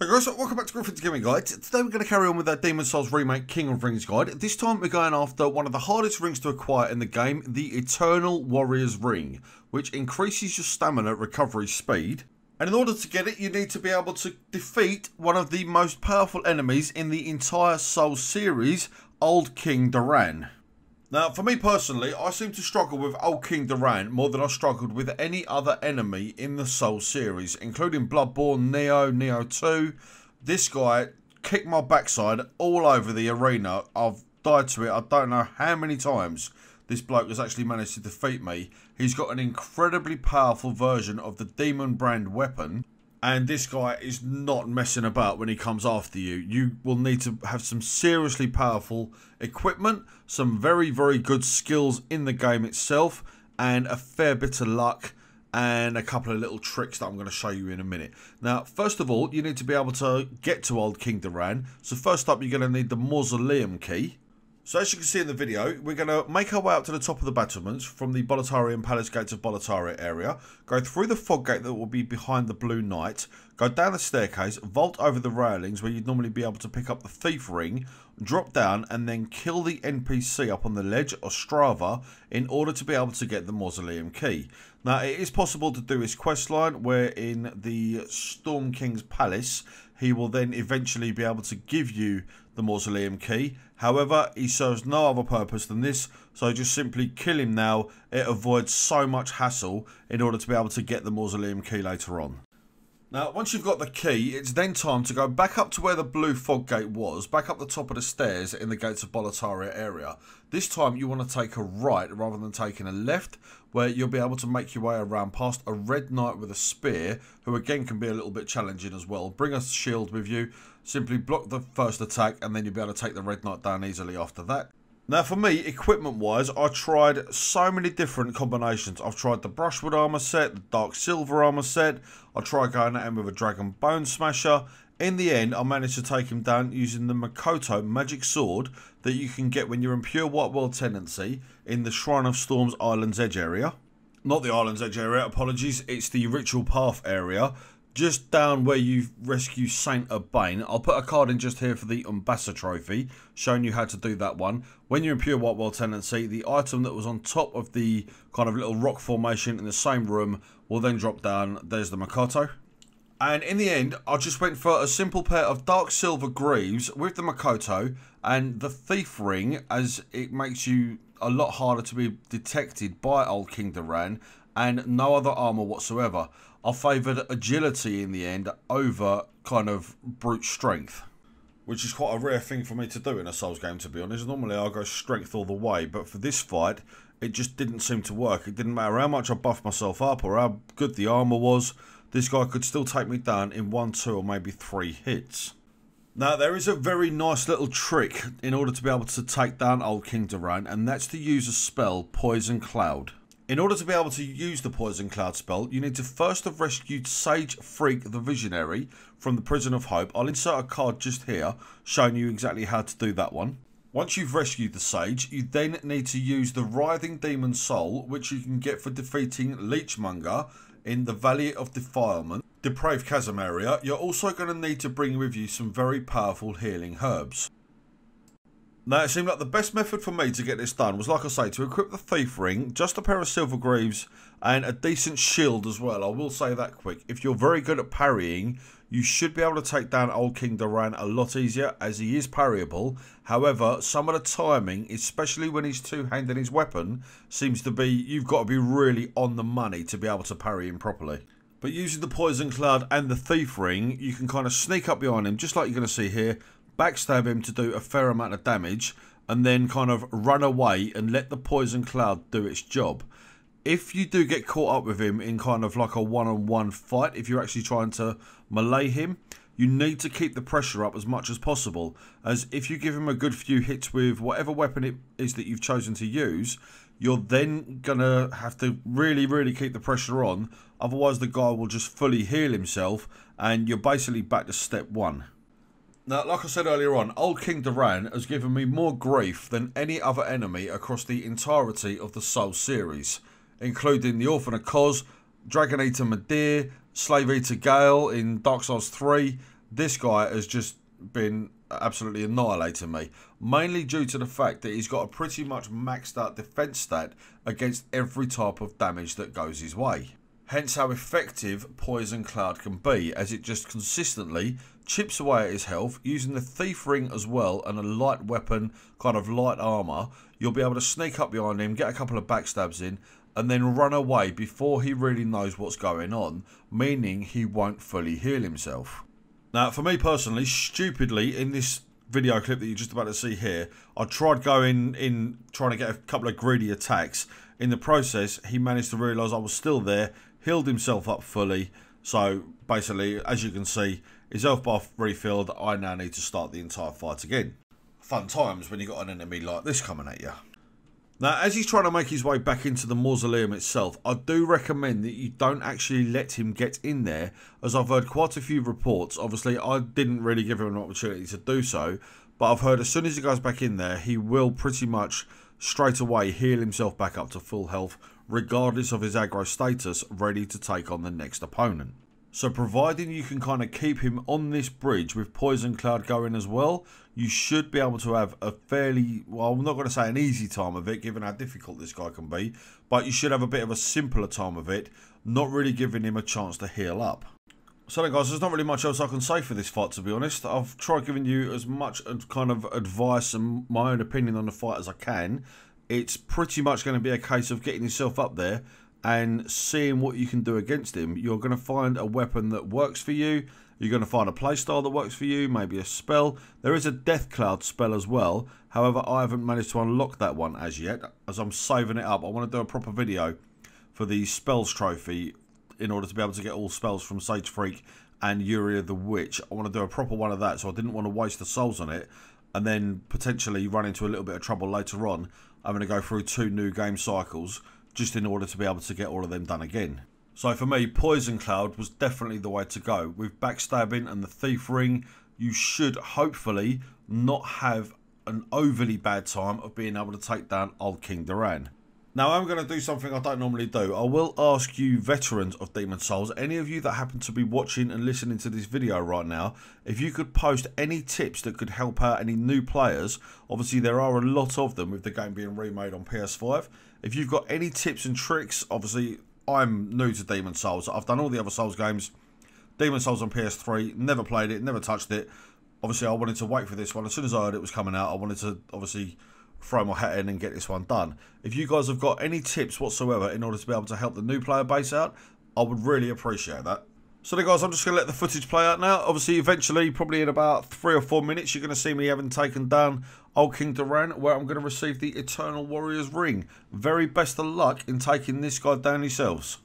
Hey guys, welcome back to Griffin's Gaming Guide. Today we're going to carry on with our Demon Souls Remake King of Rings guide. This time we're going after one of the hardest rings to acquire in the game, the Eternal Warrior's Ring, which increases your stamina recovery speed. And in order to get it, you need to be able to defeat one of the most powerful enemies in the entire Souls series, Old King Duran. Now, for me personally, I seem to struggle with Old King Duran more than I struggled with any other enemy in the Souls series, including Bloodborne, Neo 2. This guy kicked my backside all over the arena. I've died to it, I don't know how many times this bloke has actually managed to defeat me. He's got an incredibly powerful version of the Demon Brand weapon. And this guy is not messing about when he comes after you. You will need to have some seriously powerful equipment, some very, very good skills in the game itself, and a fair bit of luck, and a couple of little tricks that I'm going to show you in a minute. Now, first of all, you need to be able to get to Old King Duran. So first up, you're going to need the Mausoleum Key. So as you can see in the video, we're going to make our way up to the top of the battlements from the Boletarian Palace Gates of Boletaria area, go through the fog gate that will be behind the Blue Knight, go down the staircase, vault over the railings where you'd normally be able to pick up the Thief Ring, drop down and then kill the NPC up on the ledge or Strava in order to be able to get the Mausoleum Key. Now, it is possible to do his questline where in the Storm King's Palace, he will then eventually be able to give you the Mausoleum Key. However, he serves no other purpose than this, so just simply kill him now. It avoids so much hassle in order to be able to get the Mausoleum Key later on. Now, once you've got the key, it's then time to go back up to where the blue fog gate was, back up the top of the stairs in the Gates of Boletaria area. This time you want to take a right rather than taking a left, where you'll be able to make your way around past a red knight with a spear, who again can be a little bit challenging as well. Bring a shield with you, simply block the first attack, and then you'll be able to take the red knight down easily after that. Now for me, equipment wise, I tried so many different combinations. I've tried the brushwood armor set, the dark silver armor set. I tried going at him with a dragon bone smasher. In the end, I managed to take him down using the Makoto magic sword that you can get when you're in pure White World Tenancy in the Shrine of Storms Island's Edge area. Not the Island's Edge area, apologies. It's the Ritual Path area. Just down where you rescue Saint Urbane. I'll put a card in just here for the Umbassa trophy, showing you how to do that one. When you're in pure White World Tenancy, the item that was on top of the kind of little rock formation in the same room will then drop down. There's the Makoto. And in the end, I just went for a simple pair of dark silver greaves with the Makoto and the Thief Ring, as it makes you a lot harder to be detected by Old King Duran, and no other armor whatsoever. I favoured agility in the end over kind of brute strength, which is quite a rare thing for me to do in a Souls game, to be honest. Normally I go strength all the way, but for this fight it just didn't seem to work. It didn't matter how much I buffed myself up or how good the armour was, this guy could still take me down in 1, 2 or maybe 3 hits. Now there is a very nice little trick in order to be able to take down Old King Duran, and that's to use a spell, Poison Cloud. In order to be able to use the Poison Cloud spell, you need to first have rescued Sage Freak the Visionary from the Prison of Hope. I'll insert a card just here showing you exactly how to do that one. Once you've rescued the Sage, you then need to use the Writhing Demon Soul, which you can get for defeating Leechmonger in the Valley of Defilement, Depraved Chasm area. You're also going to need to bring with you some very powerful healing herbs. Now, it seemed like the best method for me to get this done was, like I say, to equip the Thief Ring, just a pair of silver greaves, and a decent shield as well. I will say that quick. If you're very good at parrying, you should be able to take down Old King Duran a lot easier, as he is parryable. However, some of the timing, especially when he's two-handed his weapon, seems to be, you've got to be really on the money to be able to parry him properly. But using the Poison Cloud and the Thief Ring, you can kind of sneak up behind him, just like you're going to see here, backstab him to do a fair amount of damage, and then kind of run away and let the Poison Cloud do its job. If you do get caught up with him in kind of like a one-on-one fight, if you're actually trying to melee him, you need to keep the pressure up as much as possible, as if you give him a good few hits with whatever weapon it is that you've chosen to use, you're then gonna have to really keep the pressure on, otherwise the guy will just fully heal himself and you're basically back to step 1. Now, like I said earlier on, Old King Duran has given me more grief than any other enemy across the entirety of the Souls series, including the Orphan of Kos, Dragon Eater Madir, Slave Eater Gale in Dark Souls 3, this guy has just been absolutely annihilating me, mainly due to the fact that he's got a pretty much maxed out defense stat against every type of damage that goes his way. Hence how effective Poison Cloud can be, as it just consistently chips away at his health. Using the Thief Ring as well and a light weapon, kind of light armour, you'll be able to sneak up behind him, get a couple of backstabs in, and then run away before he really knows what's going on, meaning he won't fully heal himself. Now, for me personally, stupidly, in this video clip that you're just about to see here, I tried going in, trying to get a couple of greedy attacks. In the process, he managed to realise I was still there, healed himself up fully. So, basically, as you can see, his health bar refilled. I now need to start the entire fight again. Fun times when you got an enemy like this coming at you. Now, as he's trying to make his way back into the mausoleum itself, I do recommend that you don't actually let him get in there, as I've heard quite a few reports. Obviously, I didn't really give him an opportunity to do so, but I've heard as soon as he goes back in there, he will pretty much straight away heal himself back up to full health, regardless of his aggro status, ready to take on the next opponent. So providing you can kind of keep him on this bridge with Poison Cloud going as well, you should be able to have a fairly, well, I'm not going to say an easy time of it, given how difficult this guy can be, but you should have a bit of a simpler time of it, not really giving him a chance to heal up. So then guys, there's not really much else I can say for this fight, to be honest. I've tried giving you as much kind of advice and my own opinion on the fight as I can. It's pretty much going to be a case of getting yourself up there and seeing what you can do against him. You're going to find a weapon that works for you. You're going to find a playstyle that works for you, maybe a spell. There is a Death Cloud spell as well. However, I haven't managed to unlock that one as yet, as I'm saving it up. I want to do a proper video for the spells trophy in order to be able to get all spells from Sage Freak and Yuria the Witch. I want to do a proper one of that, so I didn't want to waste the souls on it and then potentially run into a little bit of trouble later on. I'm going to go through 2 new game cycles just in order to be able to get all of them done again. So for me, Poison Cloud was definitely the way to go. With backstabbing and the Thief Ring, you should hopefully not have an overly bad time of being able to take down old King Duran. Now I'm going to do something I don't normally do. I will ask you veterans of Demon Souls, any of you that happen to be watching and listening to this video right now, if you could post any tips that could help out any new players. Obviously there are a lot of them with the game being remade on PS5. If you've got any tips and tricks, obviously I'm new to Demon Souls. I've done all the other Souls games. Demon Souls on PS3, never played it, never touched it. Obviously I wanted to wait for this one. As soon as I heard it was coming out, I wanted to obviously throw my hat in and get this one done. If you guys have got any tips whatsoever in order to be able to help the new player base out, I would really appreciate that. So then guys, I'm just going to let the footage play out now. Obviously, eventually, probably in about 3 or 4 minutes, you're going to see me having taken down old King Duran, where I'm going to receive the Eternal Warrior's Ring. Very best of luck in taking this guy down yourselves.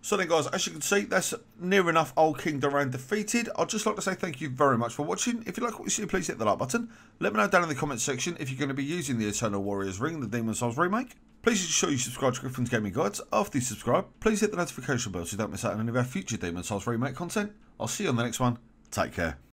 So then guys, as you can see, that's near enough old King Duran defeated. I'd just like to say thank you very much for watching. If you like what you see, please hit the like button. Let me know down in the comments section if you're going to be using the Eternal Warriors ring, the Demon's Souls remake. Please ensure you subscribe to Griffin's Gaming Guides. After you subscribe, please hit the notification bell so you don't miss out on any of our future Demon's Souls remake content. I'll see you on the next one. Take care.